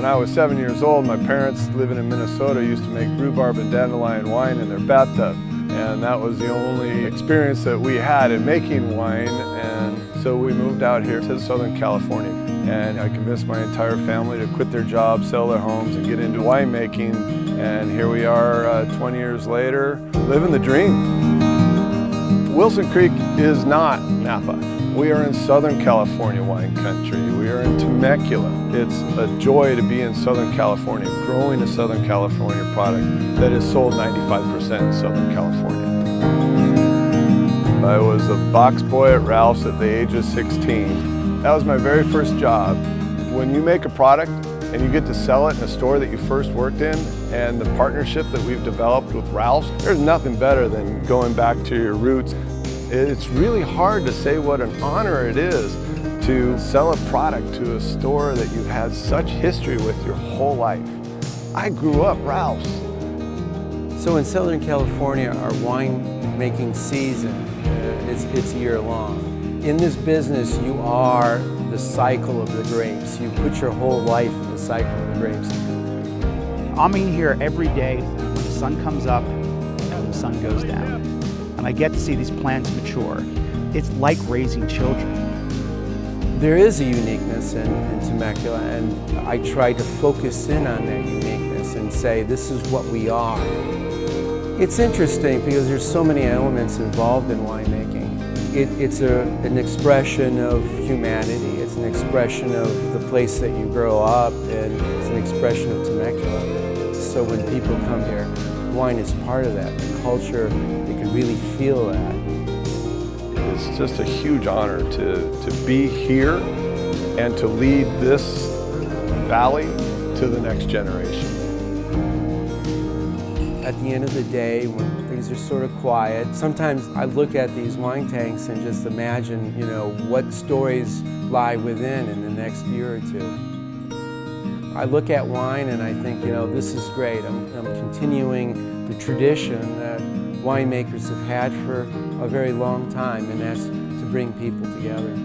When I was 7 years old, my parents living in Minnesota used to make rhubarb and dandelion wine in their bathtub. And that was the only experience that we had in making wine. And so we moved out here to Southern California. And I convinced my entire family to quit their jobs, sell their homes, and get into winemaking. And here we are 20 years later, living the dream. Wilson Creek is not Napa. We are in Southern California wine country. We are in Temecula. It's a joy to be in Southern California, growing a Southern California product that is sold 95% in Southern California. I was a box boy at Ralph's at the age of 16. That was my very first job. When you make a product and you get to sell it in a store that you first worked in, and the partnership that we've developed with Ralph's, there's nothing better than going back to your roots. It's really hard to say what an honor it is to sell a product to a store that you've had such history with your whole life. I grew up Ralph's. So in Southern California, our wine making season, it's year long. In this business, you are the cycle of the grapes. You put your whole life in the cycle of the grapes. I'm in here every day when the sun comes up and when the sun goes down. And I get to see these plants mature. It's like raising children. There is a uniqueness in Temecula, and I try to focus in on that uniqueness and say, this is what we are. It's interesting because there's so many elements involved in winemaking. It's an expression of humanity. It's an expression of the place that you grow up, and it's an expression of Temecula. So when people come here, wine is part of that. The culture, you can really feel that. It's just a huge honor to be here and to lead this valley to the next generation. At the end of the day, when things are sort of quiet, sometimes I look at these wine tanks and just imagine, what stories lie within in the next year or two. I look at wine and I think, this is great. I'm continuing the tradition that winemakers have had for a very long time, and that's to bring people together.